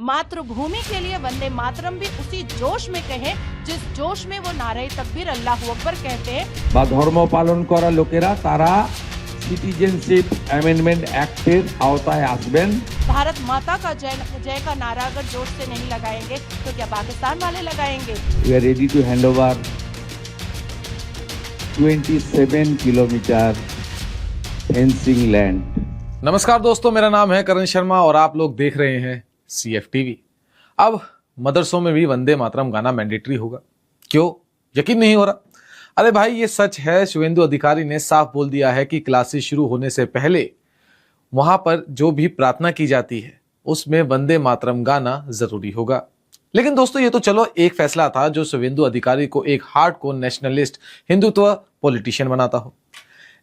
मातृभूमि के लिए वंदे मातरम भी उसी जोश में कहें जिस जोश में वो नारे तकबीर अल्लाहू अकबर कहते हैं। বা ধর্ম পালন করা লোকেরা তারা সিটিজেনশিপ অ্যামেন্ডমেন্ট অ্যাক্টের আওতায় আসবেন। भारत माता का जय का नारा अगर जोश से नहीं लगाएंगे तो क्या पाकिस्तान वाले लगाएंगे? We are ready to hand over 27 kilometre fencing land. नमस्कार दोस्तों, मेरा नाम है करण शर्मा और आप लोग देख रहे हैं CF टीवी। अब मदरसों में भी वंदे मातरम गाना मैंडेटरी होगा। क्यों? यकीन नहीं हो रहा? अरे भाई, ये सच है। शुवेंदु अधिकारी ने साफ बोल दिया है कि क्लासेस शुरू होने से पहले वहां पर जो भी प्रार्थना की जाती है उसमें वंदे मातरम गाना जरूरी होगा। लेकिन दोस्तों, ये तो चलो एक फैसला था जो शुवेंदु अधिकारी को एक हार्डकोर नेशनलिस्ट हिंदुत्व पॉलिटिशियन बनाता हो।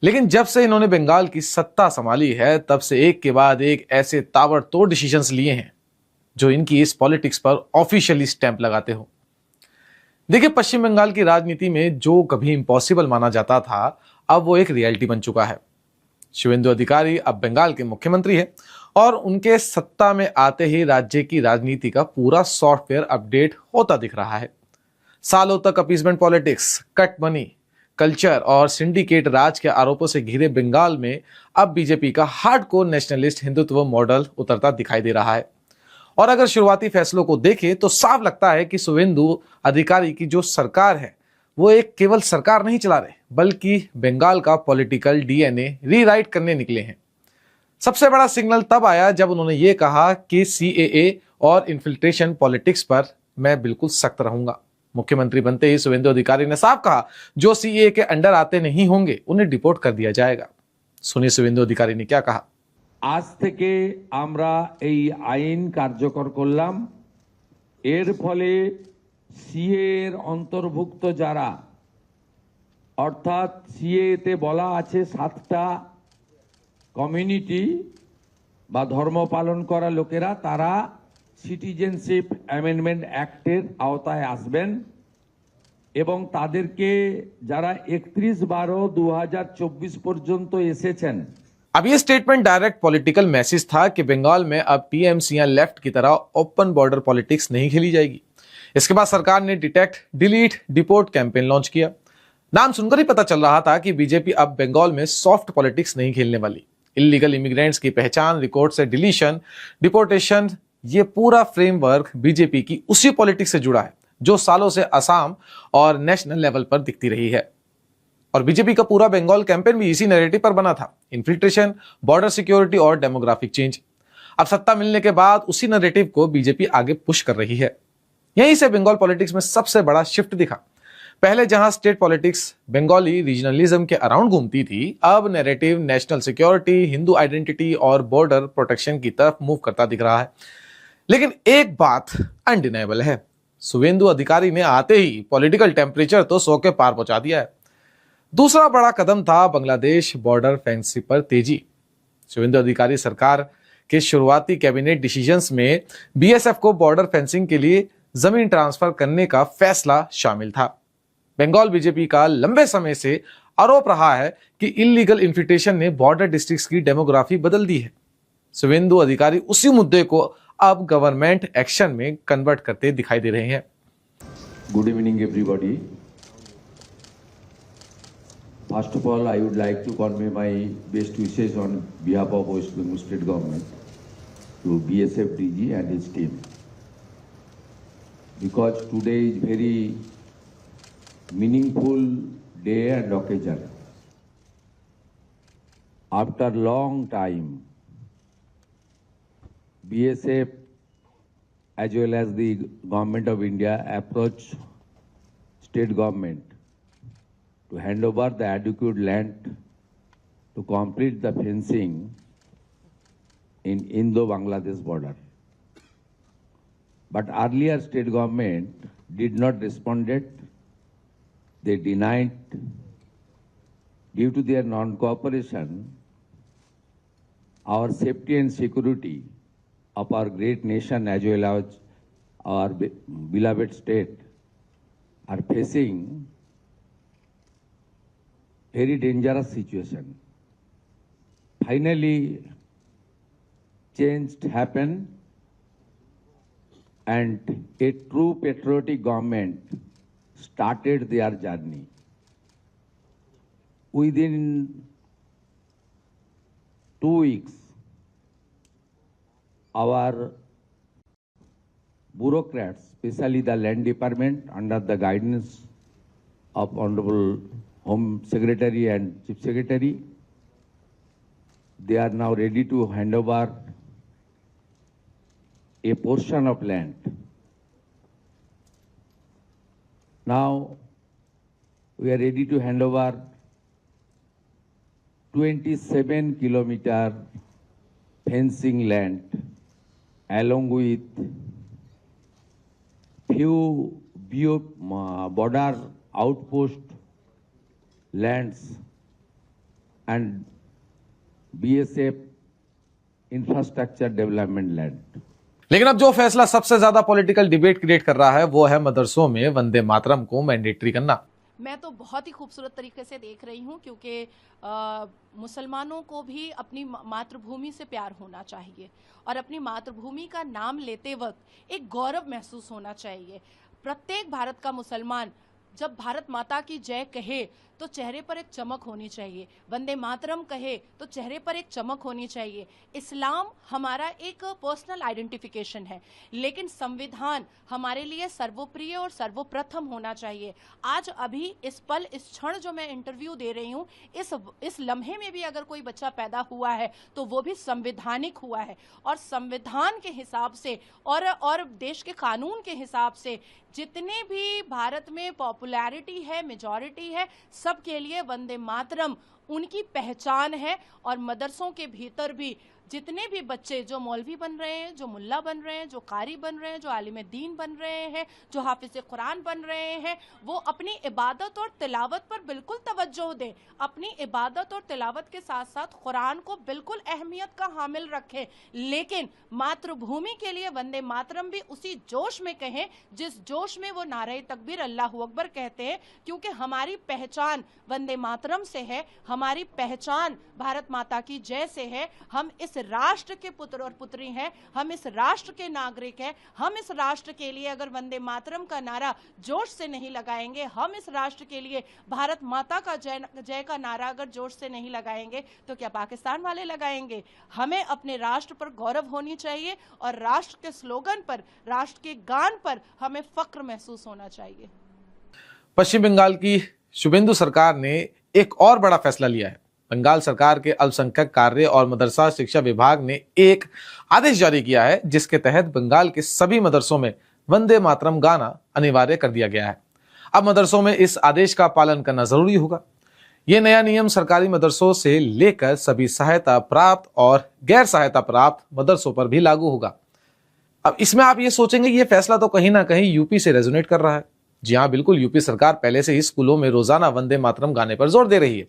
लेकिन जब से इन्होंने बंगाल की सत्ता संभाली है तब से एक के बाद एक ऐसे ताबड़तोड़ डिसीजंस लिए हैं जो इनकी इस पॉलिटिक्स पर ऑफिशियली स्टैंप लगाते हो। देखिए, पश्चिम बंगाल की राजनीति में जो कभी इम्पॉसिबल माना जाता था अब वो एक रियलिटी बन चुका है। शुवेंदु अधिकारी अब बंगाल के मुख्यमंत्री है और उनके सत्ता में आते ही राज्य की राजनीति का पूरा सॉफ्टवेयर अपडेट होता दिख रहा है। सालों तक appeasement politics, cut money culture और सिंडिकेट राज के आरोपों से घिरे बंगाल में अब बीजेपी का हार्डकोर नेशनलिस्ट हिंदुत्व मॉडल उतरता दिखाई दे रहा है। और अगर शुरुआती फैसलों को देखें तो साफ लगता है कि शुवेंदु अधिकारी की जो सरकार है वो एक केवल सरकार नहीं चला रहे बल्कि बंगाल का पॉलिटिकल डीएनए रीराइट करने निकले हैं। सबसे बड़ा सिग्नल तब आया जब उन्होंने ये कहा कि CAA और इन्फिल्ट्रेशन पॉलिटिक्स पर मैं बिल्कुल सख्त रहूंगा। मुख्यमंत्री बनते ही शुवेंदु अधिकारी ने साफ कहा जो CAA के अंडर आते नहीं होंगे उन्हें डिपोर्ट कर दिया जाएगा। सुनिए शुवेंदु अधिकारी ने क्या कहा। আজ থেকে আমরা এই আইন কার্যকর করলাম। এর ফলে সিএ এর অন্তর্ভুক্ত যারা, অর্থাৎ সিএ তে বলা আছে 7টা কমিউনিটি বা ধর্ম পালন করা লোকেরা তারা সিটিজেনশিপ অ্যামেন্ডমেন্ট অ্যাক্টের আওতায় আসবেন এবং তাদেরকে যারা 31/12/2024 পর্যন্ত এসেছেন। अब ये स्टेटमेंट डायरेक्ट पॉलिटिकल मैसेज था कि बंगाल में अब PMC लेफ्ट की तरह ओपन बॉर्डर पॉलिटिक्स नहीं खेली जाएगी। इसके बाद सरकार ने detect, delete, deport campaign launch किया। नाम सुनकर ही पता चल रहा था कि बीजेपी अब बंगाल में सॉफ्ट पॉलिटिक्स नहीं खेलने वाली। इलीगल इमिग्रेंट्स की पहचान, रिकॉर्ड से डिलीशन, डिपोर्टेशन, ये पूरा फ्रेमवर्क बीजेपी की उसी पॉलिटिक्स से जुड़ा है जो सालों से असम और नेशनल लेवल पर दिखती रही है। और बीजेपी का पूरा बंगाल कैंपेन भी इसी नैरेटिव पर बना था, इन्फिल्ट्रेशन, बॉर्डर सिक्योरिटी और डेमोग्राफिक चेंज। अब सत्ता मिलने के बाद उसी नैरेटिव को बीजेपी आगे पुश कर रही है। यहीं से बंगाल पॉलिटिक्स में सबसे बड़ा शिफ्ट दिखा। पहले जहां स्टेट पॉलिटिक्स बंगाली रीजनलिज्म के अराउंड घूमती थी, अब narrative national security, Hindu identity और बॉर्डर प्रोटेक्शन की तरफ मूव करता दिख रहा है। लेकिन एक बात अनडिनाइबल है, शुवेंदु अधिकारी ने आते ही पॉलिटिकल टेम्परेचर तो 100 के पार पहुंचा दिया है। दूसरा बड़ा कदम था बांग्लादेश बॉर्डर फेंसिंग पर तेजी। शुवेंदु अधिकारी सरकार के शुरुआती कैबिनेट डिसीजंस में BSF को बॉर्डर फेंसिंग के लिए जमीन ट्रांसफर करने का फैसला शामिल था। बंगाल बीजेपी का लंबे समय से आरोप रहा है कि इलीगल इन्फिल्ट्रेशन ने बॉर्डर डिस्ट्रिक्ट्स की डेमोग्राफी बदल दी है। शुवेंदु अधिकारी उसी मुद्दे को अब गवर्नमेंट एक्शन में कन्वर्ट करते दिखाई दे रहे हैं। Good evening everybody. First of all, I would like to convey my best wishes on behalf of West Bengal State Government to BSF DG and his team, because today is very meaningful day and occasion. After long time, BSF as well as the Government of India approached state government to hand over the adequate land to complete the fencing in Indo-Bangladesh border. But earlier state government did not respond. They denied. Due to their non-cooperation, our safety and security of our great nation as well as our beloved state are facing very dangerous situation. Finally, change happened and a true patriotic government started their journey. Within 2 weeks, our bureaucrats, especially the Land Department, under the guidance of Honorable Home Secretary and Chief Secretary, they are now ready to hand over a portion of land. Now we are ready to hand over 27-kilometer fencing land along with few border outpost lands and BSF infrastructure development land. लेकिन अब जो फैसला सबसे ज्यादा political debate create कर रहा है वो है मदरसों में वंदे मातरम को मैंडेटरी करना। मैं तो बहुत ही खूबसूरत तरीके से देख रही हूँ, क्योंकि मुसलमानों को भी अपनी मातृभूमि से प्यार होना चाहिए और अपनी मातृभूमि का नाम लेते वक्त एक गौरव महसूस होना चाहिए। प्रत्येक भारत का मुसलमान जब भारत माता की जय कहे तो चेहरे पर एक चमक होनी चाहिए, वंदे मातरम कहे तो चेहरे पर एक चमक होनी चाहिए। इस्लाम हमारा एक पर्सनल आइडेंटिफिकेशन है, लेकिन संविधान हमारे लिए सर्वप्रिय और सर्वप्रथम होना चाहिए। आज अभी इस पल इस क्षण जो मैं इंटरव्यू दे रही हूँ, इस लम्हे में भी अगर कोई बच्चा पैदा हुआ है तो वो भी संवैधानिक हुआ है और संविधान के हिसाब से और देश के कानून के हिसाब से जितने भी भारत में पॉपुलैरिटी है, मेजॉरिटी है, सबके लिए वंदे मातरम उनकी पहचान है। और मदरसों के भीतर भी जितने भी बच्चे जो मौलवी बन रहे हैं, जो मुल्ला बन रहे हैं, जो कारी बन रहे हैं, जो आलिम दीन बन रहे हैं, जो हाफिज कुरान बन रहे हैं, वो अपनी इबादत और तिलावत पर बिल्कुल तवज्जो दें। अपनी इबादत और तिलावत के साथ साथ कुरान को बिल्कुल अहमियत का हामिल रखें, लेकिन मातृभूमि के लिए वंदे मातरम भी उसी जोश में कहें जिस जोश में वो नारे तकबीर अल्लाहू अकबर कहते हैं, क्योंकि हमारी पहचान वंदे मातरम से है, हमारी पहचान भारत माता की जय से है। हम इस राष्ट्र के पुत्र और पुत्री हैं, हम इस राष्ट्र के नागरिक हैं। हम इस राष्ट्र के लिए अगर वंदे मातरम का नारा जोश से नहीं लगाएंगे, हम इस राष्ट्र के लिए भारत माता का जय का नारा अगर जोश से नहीं लगाएंगे तो क्या पाकिस्तान वाले लगाएंगे? हमें अपने राष्ट्र पर गौरव होनी चाहिए और राष्ट्र के स्लोगन पर, राष्ट्र के गान पर हमें फक्र महसूस होना चाहिए। पश्चिम बंगाल की शुभेंदु सरकार ने एक और बड़ा फैसला लिया है। बंगाल सरकार के अल्पसंख्यक कार्य और मदरसा शिक्षा विभाग ने एक आदेश जारी किया है जिसके तहत बंगाल के सभी मदरसों में वंदे मातरम गाना अनिवार्य कर दिया गया है। अब मदरसों में इस आदेश का पालन करना जरूरी होगा। यह नया नियम सरकारी मदरसों से लेकर सभी सहायता प्राप्त और गैर सहायता प्राप्त मदरसों पर भी लागू होगा। अब इसमें आप ये सोचेंगे ये फैसला तो कहीं ना कहीं यूपी से रेजोनेट कर रहा है। जी हाँ, बिल्कुल, यूपी सरकार पहले से ही स्कूलों में रोजाना वंदे मातरम गाने पर जोर दे रही है।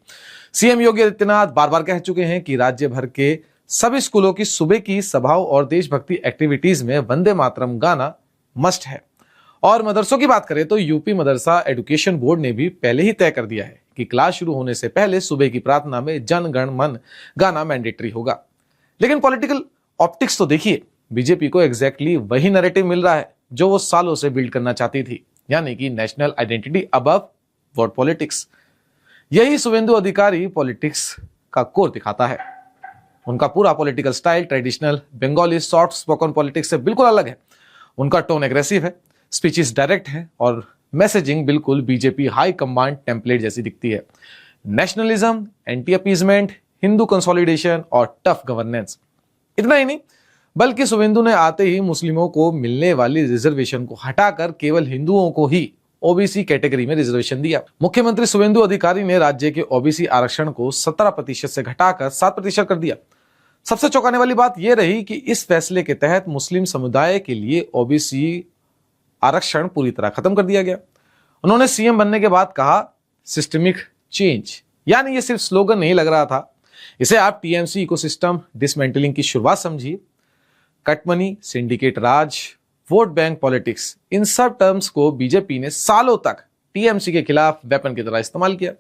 सीएम योगी आदित्यनाथ बार बार कह चुके हैं कि राज्य भर के सभी स्कूलों की सुबह की सभाओं और देशभक्ति एक्टिविटीज में वंदे मातरम गाना मस्ट है। और मदरसों की बात करें तो यूपी मदरसा एजुकेशन बोर्ड ने भी पहले ही तय कर दिया है कि क्लास शुरू होने से पहले सुबह की प्रार्थना में जन गण मन गाना मैंडेटरी होगा। लेकिन पॉलिटिकल ऑप्टिक्स तो देखिए, बीजेपी को एग्जैक्टली वही नैरेटिव मिल रहा है जो वो सालों से बिल्ड करना चाहती थी, यानी कि national identity above word politics. यही शुभेंदु अधिकारी पॉलिटिक्स का कोर दिखाता है। उनका पूरा political style traditional Bengali soft spoken politics से बिल्कुल अलग है। उनका टोन एग्रेसिव है, स्पीचेस डायरेक्ट है और मैसेजिंग बिल्कुल बीजेपी हाई कमांड टेम्पलेट जैसी दिखती है। Nationalism, anti appeasement, Hindu consolidation और टफ गवर्नेंस। इतना ही नहीं, बल्कि शुभेंदु ने आते ही मुस्लिमों को मिलने वाली रिजर्वेशन को हटाकर केवल हिंदुओं को ही ओबीसी कैटेगरी में रिजर्वेशन दिया। मुख्यमंत्री शुभेंदु अधिकारी ने राज्य के ओबीसी आरक्षण को 17% से घटाकर 7% कर दिया। सबसे चौंकाने वाली बात यह रही कि इस फैसले के तहत मुस्लिम समुदाय के लिए ओबीसी आरक्षण पूरी तरह खत्म कर दिया गया। उन्होंने सीएम बनने के बाद कहा सिस्टमिक चेंज, यानी ये सिर्फ स्लोगन नहीं लग रहा था, इसे आप टीएमसी इकोसिस्टम डिसमेंटलिंग की शुरुआत समझिए। कटमनी, सिंडिकेट राज, वोट बैंक पॉलिटिक्स, इन सब टर्म्स को बीजेपी ने सालों तक टीएमसी के खिलाफ वेपन की तरह इस्तेमाल किया।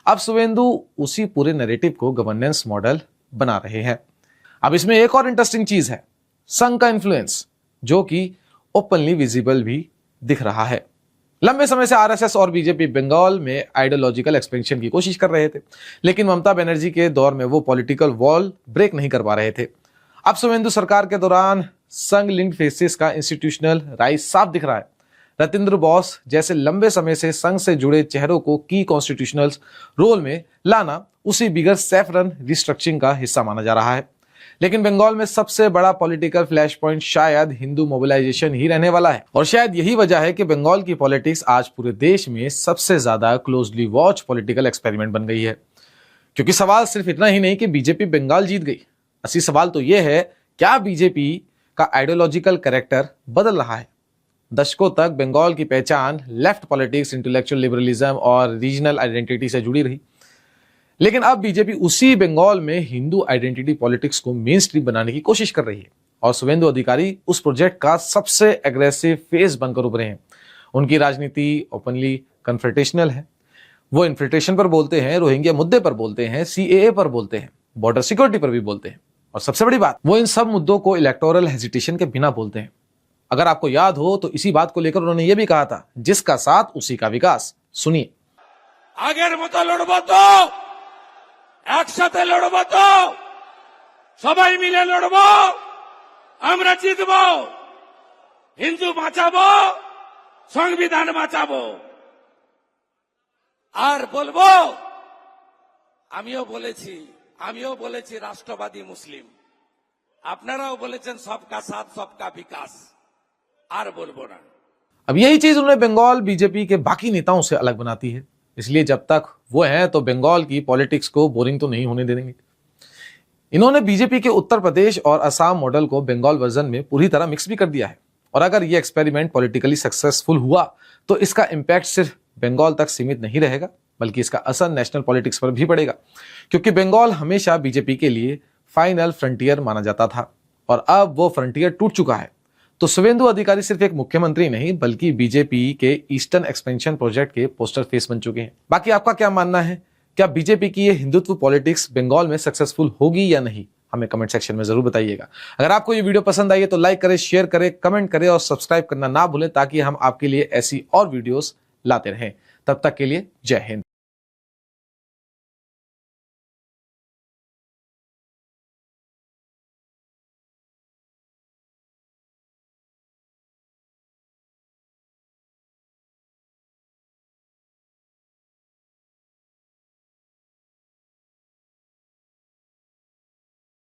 अब शुभेंदु उसी पूरे नैरेटिव को गवर्नेंस मॉडल बना रहे हैं। अब इसमें एक और इंटरेस्टिंग चीज है, संघ का इन्फ्लुएंस, जो कि ओपनली विजिबल भी दिख रहा है। लंबे समय से आरएसएस और बीजेपी बंगाल में आइडियोलॉजिकल एक्सपेंशन की कोशिश कर रहे थे, लेकिन ममता बनर्जी के दौर में वो पॉलिटिकल वॉल ब्रेक नहीं कर पा रहे थे। अब शुवेंदु सरकार के दौरान संघ लिंक्ड फेसेस का इंस्टीट्यूशनल राइज साफ दिख रहा है। रतिंद्र बोस जैसे लंबे समय से संघ से जुड़े चेहरों को की कॉन्स्टिट्यूशनल रोल में लाना उसी बिगर सैफरन रिस्ट्रक्चरिंग का हिस्सा माना जा रहा है। लेकिन बंगाल में सबसे बड़ा पॉलिटिकल फ्लैश पॉइंट शायद हिंदू मोबिलाइजेशन ही रहने वाला है, और शायद यही वजह है कि बंगाल की पॉलिटिक्स आज पूरे देश में सबसे ज्यादा क्लोजली वॉच पॉलिटिकल एक्सपेरिमेंट बन गई है। क्योंकि सवाल सिर्फ इतना ही नहीं कि बीजेपी बंगाल जीत गई, असली सवाल तो यह है क्या बीजेपी का आइडियोलॉजिकल कैरेक्टर बदल रहा है। दशकों तक बंगाल की पहचान लेफ्ट पॉलिटिक्स, इंटेलेक्चुअल लिबरलिज्म और रीजनल आइडेंटिटी से जुड़ी रही, लेकिन अब बीजेपी उसी बंगाल में हिंदू आइडेंटिटी पॉलिटिक्स को मेन स्ट्रीम बनाने की कोशिश कर रही है, और शुवेंदु अधिकारी उस प्रोजेक्ट का सबसे एग्रेसिव फेस बनकर उभरे हैं। उनकी राजनीति ओपनली कन्फ्रंटेशनल है। वो इन्फिल्ट्रेशन पर बोलते हैं, रोहिंग्या मुद्दे पर बोलते हैं, सीएए पर बोलते हैं, बॉर्डर सिक्योरिटी पर भी बोलते हैं, और सबसे बड़ी बात, वो इन सब मुद्दों को इलेक्टोरल हेजिटेशन के बिना बोलते हैं। अगर आपको याद हो तो इसी बात को लेकर उन्होंने ये भी कहा था, जिसका साथ उसी का विकास। सुनिए। আগের মতো লড়বো তো, একসাথে লড়বো তো, সবাই মিলে লড়বো, আমরা জিতবো, হিন্দু বাঁচাবো, সংবিধান বাঁচাবো। আর বলবো, আমিও বলেছি রাষ্ট্রবাদী মুসলিম, আপনারাও বলেছেন সবকা সাথ সবকা বিকাশ। আর বলবো না। अब यही चीज उन्हें बंगाल बीजेपी के बाकी नेताओं से अलग बनाती है, इसलिए जब तक वो हैं तो बंगाल की पॉलिटिक्स को बोरिंग तो नहीं होने देंगे। इन्होंने बीजेपी के उत्तर प्रदेश और असम मॉडल को बंगाल वर्जन में पूरी तरह मिक्स भी कर दिया है, और अगर ये एक्सपेरिमेंट पॉलिटिकली सक्सेसफुल हुआ तो इसका इंपैक्ट सिर्फ बंगाल तक सीमित नहीं रहेगा, बल्कि इसका असर नेशनल पॉलिटिक्स पर भी पड़ेगा, क्योंकि बंगाल हमेशा बीजेपी के लिए फाइनल फ्रंटियर माना जाता था, और अब वो फ्रंटियर टूट चुका है। तो शुवेंदु अधिकारी सिर्फ एक मुख्यमंत्री नहीं, बल्कि बीजेपी के ईस्टर्न एक्सपेंशन प्रोजेक्ट के पोस्टर फेस बन चुके हैं। बाकी आपका क्या मानना है? क्या बीजेपी की ये हिंदुत्व पॉलिटिक्स बंगाल में सक्सेसफुल होगी या नहीं? हमें कमेंट सेक्शन में जरूर बताइएगा। अगर आपको ये वीडियो पसंद आई है तो लाइक करें, शेयर करें, कमेंट करें और सब्सक्राइब करना ना भूलें, ताकि हम आपके लिए ऐसी और वीडियोस लाते रहें। तब तक के लिए जय हिंद।